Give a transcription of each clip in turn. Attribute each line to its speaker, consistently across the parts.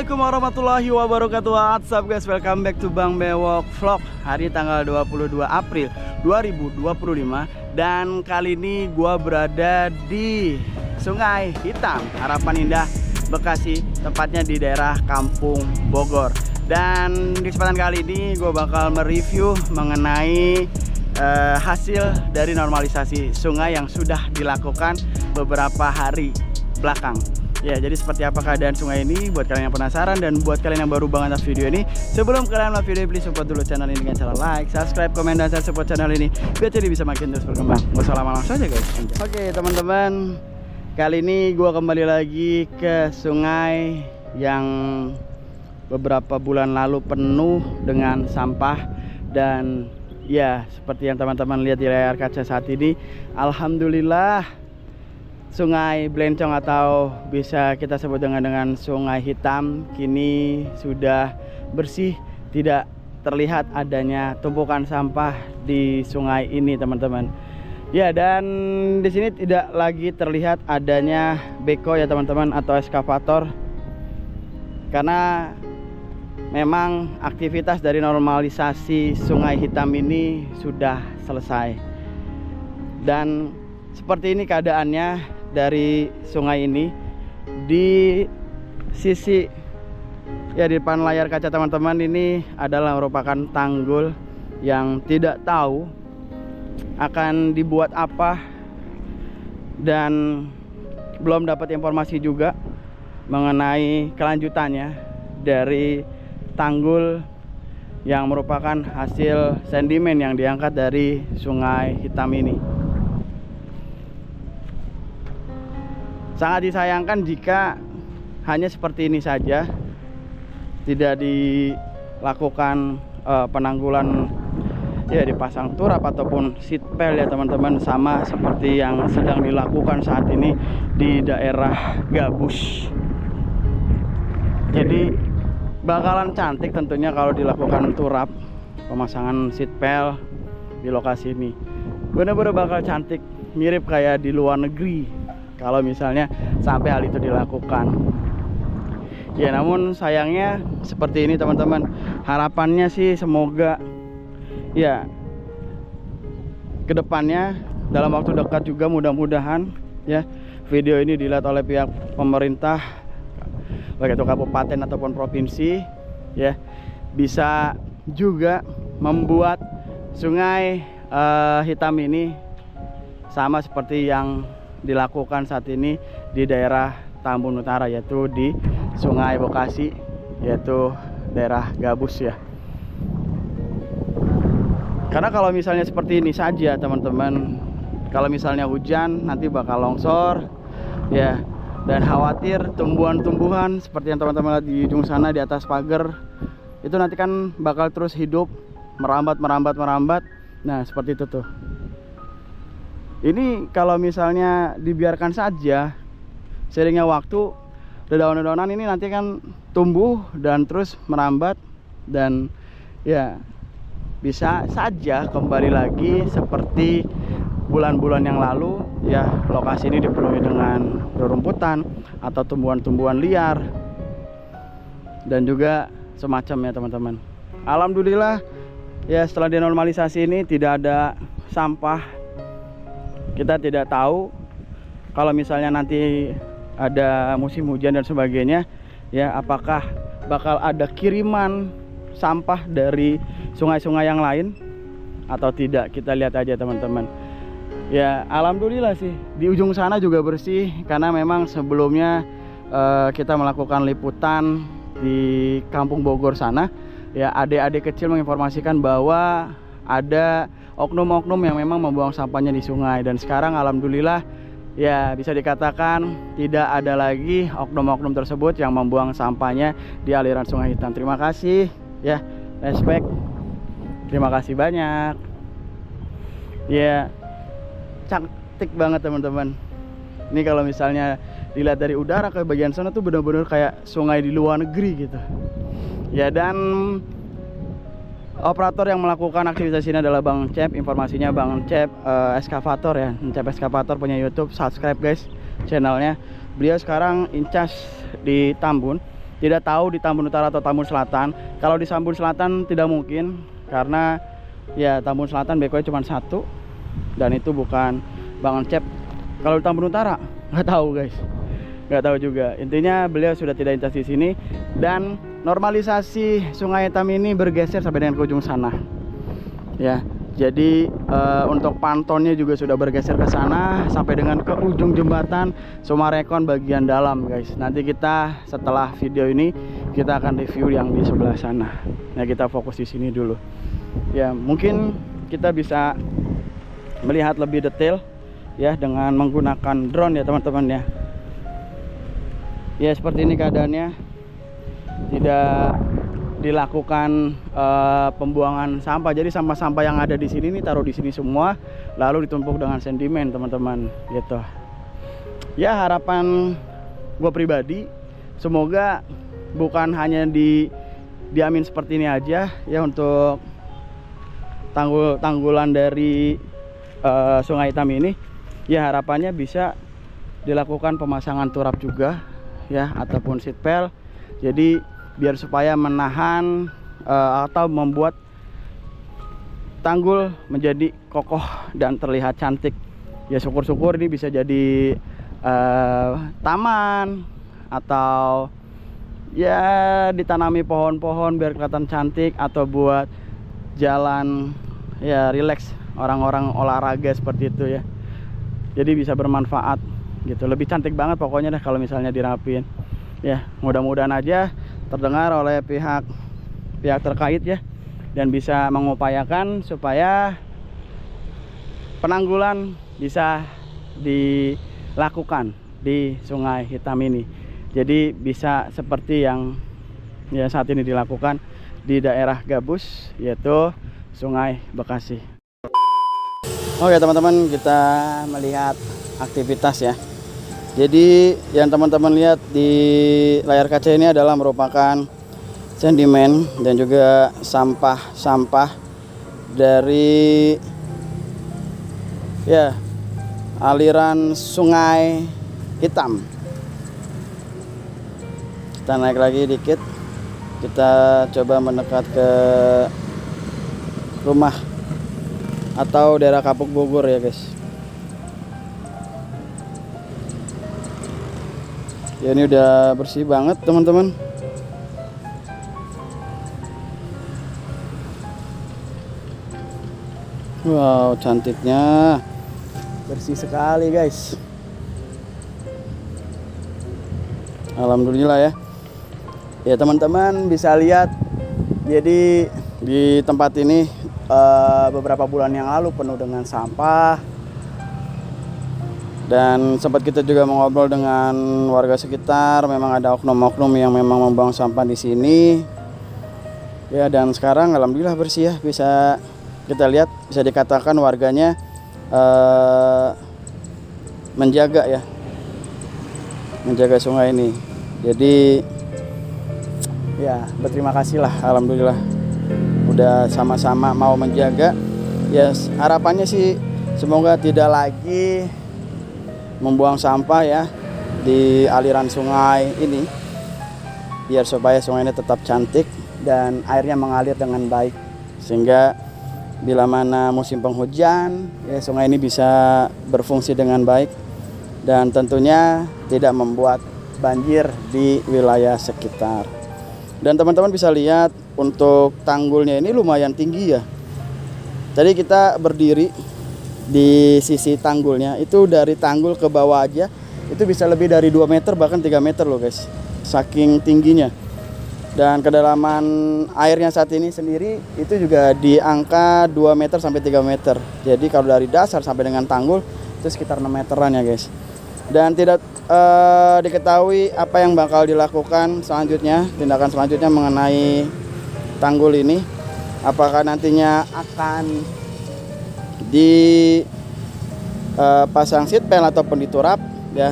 Speaker 1: Assalamualaikum warahmatullahi wabarakatuh. What's up guys, welcome back to Bang Bewok Vlog. Hari tanggal 22 April 2025. Dan kali ini gua berada di Sungai Hitam, Harapan Indah, Bekasi. Tepatnya di daerah Kampung Bogor. Dan di kesempatan kali ini gua bakal mereview mengenai hasil dari normalisasi sungai yang sudah dilakukan beberapa hari belakang. Ya, jadi seperti apa keadaan sungai ini buat kalian yang penasaran, dan buat kalian yang baru banget nonton video ini, sebelum kalian nonton video, please support dulu channel ini dengan cara like, subscribe, komen, dan share support channel ini biar jadi bisa makin terus berkembang. Gak usah lama langsung aja guys. Oke teman-teman, kali ini gua kembali lagi ke sungai yang beberapa bulan lalu penuh dengan sampah. Dan ya, seperti yang teman-teman lihat di layar kaca saat ini, alhamdulillah Sungai Blencong atau bisa kita sebut dengan Sungai Hitam kini sudah bersih, tidak terlihat adanya tumpukan sampah di sungai ini teman-teman. Ya, dan di sini tidak lagi terlihat adanya beko ya teman-teman, atau eskavator, karena memang aktivitas dari normalisasi Sungai Hitam ini sudah selesai. Dan seperti ini keadaannya dari sungai ini. Di sisi ya, di depan layar kaca teman-teman ini adalah merupakan tanggul yang tidak tahu akan dibuat apa, dan belum dapat informasi juga mengenai kelanjutannya dari tanggul yang merupakan hasil sedimen yang diangkat dari Sungai Hitam ini. Sangat disayangkan jika hanya seperti ini saja, tidak dilakukan penanggulan, ya dipasang turap ataupun seatbelt ya teman-teman, sama seperti yang sedang dilakukan saat ini di daerah Gabus. Jadi bakalan cantik tentunya kalau dilakukan turap, pemasangan seatbelt di lokasi ini. Bener-bener bakal cantik, mirip kayak di luar negeri kalau misalnya sampai hal itu dilakukan. Ya, namun sayangnya seperti ini teman-teman. Harapannya sih semoga ya kedepannya dalam waktu dekat juga, mudah-mudahan ya video ini dilihat oleh pihak pemerintah, baik itu kabupaten ataupun provinsi, ya bisa juga membuat Sungai Hitam ini sama seperti yang dilakukan saat ini di daerah Tambun Utara, yaitu di Sungai Bekasi, yaitu daerah Gabus ya. Karena kalau misalnya seperti ini saja teman-teman, kalau misalnya hujan nanti bakal longsor ya, dan khawatir tumbuhan-tumbuhan seperti yang teman-teman lihat di ujung sana di atas pagar itu nanti kan bakal terus hidup, merambat. Nah seperti itu tuh. Ini kalau misalnya dibiarkan saja, seringnya waktu dedaunan-dedaunan ini nanti kan tumbuh dan terus merambat, dan ya bisa saja kembali lagi seperti bulan-bulan yang lalu ya, lokasi ini dipenuhi dengan rerumputan atau tumbuhan-tumbuhan liar dan juga semacamnya teman-teman. Alhamdulillah ya, setelah denormalisasi ini tidak ada sampah. Kita tidak tahu kalau misalnya nanti ada musim hujan dan sebagainya ya, apakah bakal ada kiriman sampah dari sungai-sungai yang lain atau tidak. Kita lihat aja teman-teman. Ya alhamdulillah sih di ujung sana juga bersih, karena memang sebelumnya kita melakukan liputan di Kampung Bogor sana ya, adik-adik kecil menginformasikan bahwa ada oknum-oknum yang memang membuang sampahnya di sungai. Dan sekarang alhamdulillah ya bisa dikatakan tidak ada lagi oknum-oknum tersebut yang membuang sampahnya di aliran Sungai Hitam. Terima kasih ya, respect, terima kasih banyak ya. Cantik banget teman-teman. Ini kalau misalnya dilihat dari udara ke bagian sana tuh benar-benar kayak sungai di luar negeri gitu ya. Dan operator yang melakukan aktivitas ini adalah Bang Cep. Informasinya Bang Cep eskavator ya, Cep eskavator, punya YouTube. Subscribe guys channelnya. Beliau sekarang in charge di Tambun Tidak tahu di Tambun Utara atau Tambun Selatan. Kalau di Tambun Selatan tidak mungkin, karena ya Tambun Selatan BKW cuma satu, dan itu bukan Bang Encep. Kalau di Tambun Utara nggak tahu guys, nggak tahu juga. Intinya beliau sudah tidak investasi di sini, dan normalisasi Sungai Hitam ini bergeser sampai dengan ke ujung sana. Ya, jadi untuk pantonnya juga sudah bergeser ke sana sampai dengan ke ujung jembatan Sumarekon bagian dalam guys. Nanti kita setelah video ini kita akan review yang di sebelah sana. Nah, kita fokus di sini dulu. Ya, mungkin kita bisa melihat lebih detail ya dengan menggunakan drone ya teman-teman ya. Ya, seperti ini keadaannya. Tidak dilakukan pembuangan sampah. Jadi sampah-sampah yang ada di sini nih taruh di sini semua, lalu ditumpuk dengan sedimen teman-teman gitu. Ya, harapan gue pribadi semoga bukan hanya diamin seperti ini aja ya untuk tanggulan dari Sungai Hitam ini. Ya, harapannya bisa dilakukan pemasangan turap juga ya, ataupun seatbelt. Jadi biar supaya menahan atau membuat tanggul menjadi kokoh dan terlihat cantik. Ya, syukur-syukur ini bisa jadi taman, atau ya ditanami pohon-pohon biar kelihatan cantik, atau buat jalan ya rileks orang-orang olahraga seperti itu ya. Jadi bisa bermanfaat gitu. Lebih cantik banget pokoknya deh kalau misalnya dirapiin. Ya, mudah-mudahan aja terdengar oleh pihak terkait ya, dan bisa mengupayakan supaya penanggulan bisa dilakukan di Sungai Hitam ini. Jadi bisa seperti yang ya saat ini dilakukan di daerah Gabus, yaitu Sungai Bekasi. Oke teman-teman, kita melihat aktivitas ya. Jadi yang teman-teman lihat di layar kaca ini adalah merupakan sedimen dan juga sampah-sampah dari ya aliran Sungai Hitam. Kita naik lagi dikit, kita coba mendekat ke rumah atau daerah Kapuk Bogor ya guys. Ya, ini udah bersih banget teman-teman. Wow, cantiknya, bersih sekali guys. Alhamdulillah ya. Ya teman-teman bisa lihat, jadi di tempat ini beberapa bulan yang lalu penuh dengan sampah. Dan sempat kita juga mengobrol dengan warga sekitar, memang ada oknum-oknum yang memang membuang sampah di sini. Ya, dan sekarang alhamdulillah bersih ya, bisa kita lihat, bisa dikatakan warganya menjaga sungai ini. Jadi ya berterima kasih lah, alhamdulillah udah sama-sama mau menjaga. Ya, harapannya sih semoga tidak lagi membuang sampah ya di aliran sungai ini, biar supaya sungai ini tetap cantik dan airnya mengalir dengan baik, sehingga bila mana musim penghujan ya sungai ini bisa berfungsi dengan baik dan tentunya tidak membuat banjir di wilayah sekitar. Dan teman-teman bisa lihat untuk tanggulnya ini lumayan tinggi ya. Tadi kita berdiri di sisi tanggulnya, itu dari tanggul ke bawah aja itu bisa lebih dari 2 meter bahkan 3 meter loh guys, saking tingginya. Dan kedalaman airnya saat ini sendiri itu juga di angka 2 meter sampai 3 meter. Jadi kalau dari dasar sampai dengan tanggul itu sekitar 6 meteran ya guys. Dan tidak diketahui apa yang bakal dilakukan selanjutnya, tindakan selanjutnya mengenai tanggul ini, apakah nantinya akan pasang seatbelt ataupun diturap ya,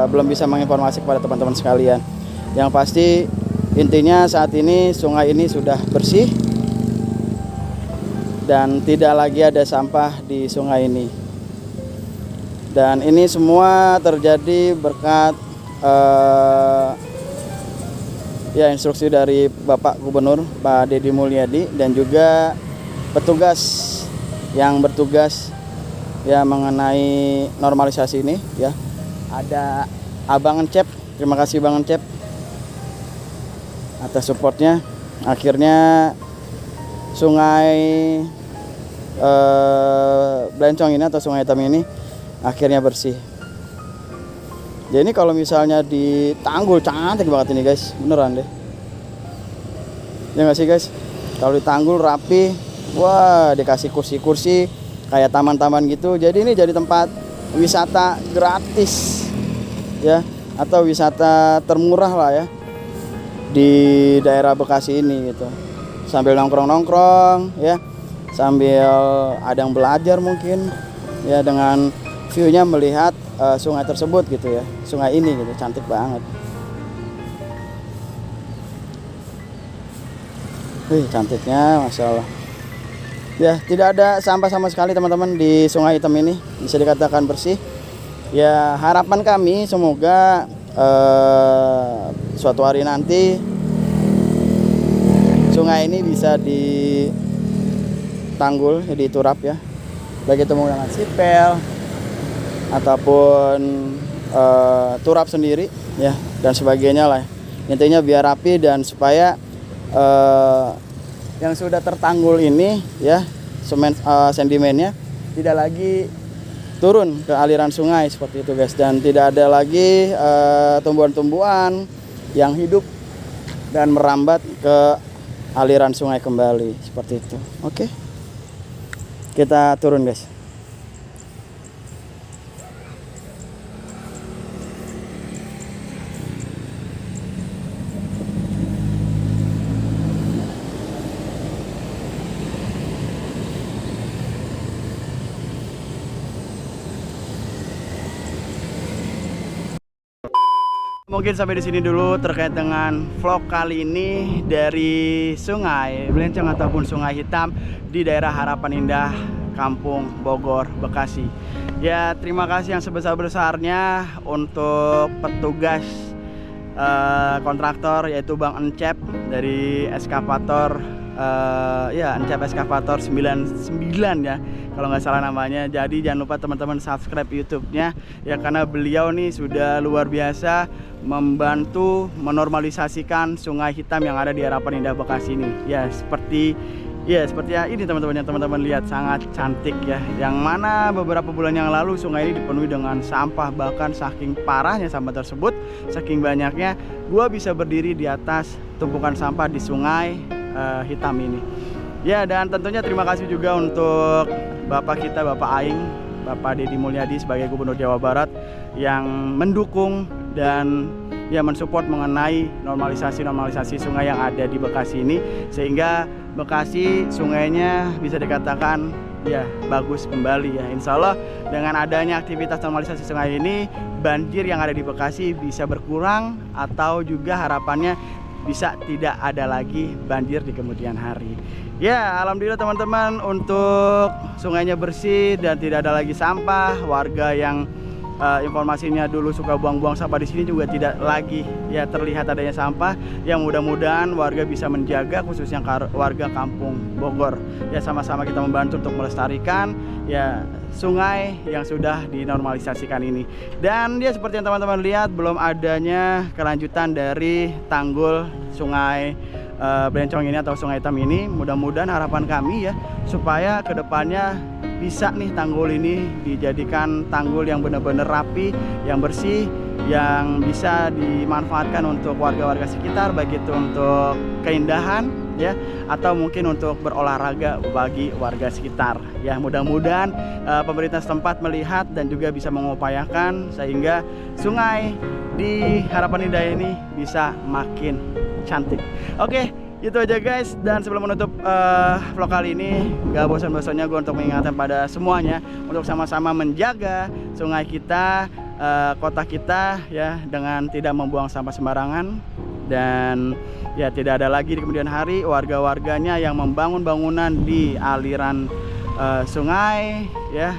Speaker 1: belum bisa menginformasi kepada teman-teman sekalian. Yang pasti intinya saat ini sungai ini sudah bersih dan tidak lagi ada sampah di sungai ini. Dan ini semua terjadi berkat ya instruksi dari Bapak Gubernur Pak Deddy Mulyadi dan juga petugas yang bertugas ya mengenai normalisasi ini ya. Ada Abang Encep, terima kasih Bang Encep atas supportnya. Akhirnya sungai Blencong ini atau Sungai Hitam ini akhirnya bersih. Jadi ini kalau misalnya di Tanggul cantik banget ini guys, beneran deh. Ya nggak sih guys? Kalau di Tanggul rapi, wah dikasih kursi-kursi kayak taman-taman gitu. Jadi ini jadi tempat wisata gratis ya, atau wisata termurah lah ya di daerah Bekasi ini gitu. Sambil nongkrong-nongkrong ya, sambil ada yang belajar mungkin ya, dengan view-nya melihat sungai tersebut gitu ya. Sungai ini gitu, cantik banget. Wih, cantiknya Masya Allah. Ya, tidak ada sampah sama sekali teman-teman di Sungai Hitam ini. Bisa dikatakan bersih. Ya, harapan kami semoga suatu hari nanti sungai ini bisa ditanggul, diturap ya. Baik itu menggunakan sipel ataupun turap sendiri ya, dan sebagainya lah. Intinya biar rapi dan supaya yang sudah tertanggul ini ya, sedimennya tidak lagi turun ke aliran sungai seperti itu guys, dan tidak ada lagi tumbuhan-tumbuhan yang hidup dan merambat ke aliran sungai kembali seperti itu. Oke, kita turun guys. Mungkin sampai di sini dulu terkait dengan vlog kali ini dari Sungai Blencong ataupun Sungai Hitam di daerah Harapan Indah, Kampung Bogor, Bekasi. Ya, terima kasih yang sebesar-besarnya untuk petugas kontraktor yaitu Bang Encep dari eskavator ya, Encep Eskavator 99 ya kalau nggak salah namanya. Jadi jangan lupa teman-teman subscribe YouTube-nya ya, karena beliau nih sudah luar biasa membantu menormalisasikan Sungai Hitam yang ada di Harapan Indah Bekasi ini ya. Seperti ya ini teman-teman, yang teman-teman lihat sangat cantik ya, yang mana beberapa bulan yang lalu sungai ini dipenuhi dengan sampah. Bahkan saking parahnya sampah tersebut, saking banyaknya, gua bisa berdiri di atas tumpukan sampah di Sungai Hitam ini ya. Dan tentunya terima kasih juga untuk Bapak kita, Bapak Aing, Bapak Deddy Mulyadi sebagai Gubernur Jawa Barat yang mendukung dan ya mensupport mengenai normalisasi sungai yang ada di Bekasi ini, sehingga Bekasi sungainya bisa dikatakan ya bagus kembali ya. Insya Allah dengan adanya aktivitas normalisasi sungai ini, banjir yang ada di Bekasi bisa berkurang, atau juga harapannya bisa tidak ada lagi banjir di kemudian hari. Ya, alhamdulillah teman-teman, untuk sungainya bersih dan tidak ada lagi sampah. Warga yang informasinya dulu suka buang-buang sampah di sini juga tidak lagi ya terlihat adanya sampah. Yang mudah-mudahan warga bisa menjaga, khususnya warga Kampung Bogor. Ya, sama-sama kita membantu untuk melestarikan ya sungai yang sudah dinormalisasikan ini. Dan dia seperti yang teman-teman lihat, belum adanya kelanjutan dari tanggul Sungai Blencong ini atau Sungai Hitam ini. Mudah-mudahan harapan kami ya, supaya kedepannya bisa nih tanggul ini dijadikan tanggul yang benar-benar rapi, yang bersih, yang bisa dimanfaatkan untuk warga-warga sekitar, baik itu untuk keindahan ya, atau mungkin untuk berolahraga bagi warga sekitar ya. Mudah-mudahan pemerintah setempat melihat dan juga bisa mengupayakan sehingga sungai di Harapan Indah ini bisa makin cantik. Oke, itu aja guys. Dan sebelum menutup vlog kali ini, gak bosan-bosannya gue untuk mengingatkan pada semuanya untuk sama-sama menjaga sungai kita, kota kita ya, dengan tidak membuang sampah sembarangan. Dan ya tidak ada lagi di kemudian hari warga-warganya yang membangun bangunan di aliran sungai ya,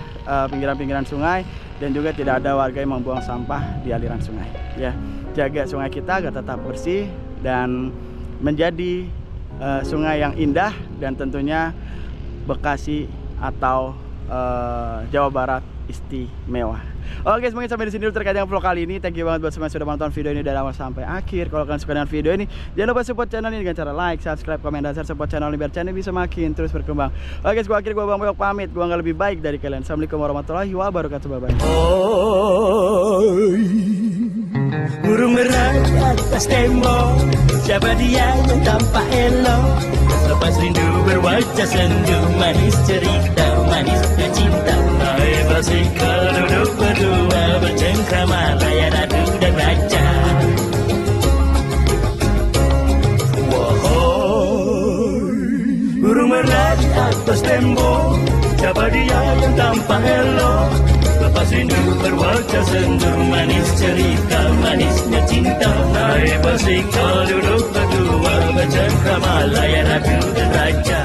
Speaker 1: pinggiran-pinggiran sungai, dan juga tidak ada warga yang membuang sampah di aliran sungai ya. Jaga sungai kita agar tetap bersih dan menjadi sungai yang indah, dan tentunya Bekasi atau Jawa Barat istimewa. Oke, mungkin sampai di sini dulu terkait dengan vlog kali ini. Thank you banget buat semua yang sudah menonton video ini dari awal sampai akhir. Kalau kalian suka dengan video ini, jangan lupa support channel ini dengan cara like, subscribe, komen, dan share support channel ini biar channel bisa makin terus berkembang. Oke, gua akhir, gua Bang Bewok pamit. Gua nggak lebih baik dari kalian. Assalamualaikum warahmatullahi wabarakatuh. Bye bye.
Speaker 2: Burung merah atas tembok, siapa dia yang tampak elok? Lepas rindu berwajah sendu, manis cerita, manisnya cinta. Hai Basika duduk berdua, bercengkrama layan adu dan raja. Wahai burung merah di atas tembok, siapa dia yang tampak elok? Lepas rindu berwajah sendu, manis cerita, manisnya cinta. Hai Basika duduk berdua, bercengkrama layan adu dan raja.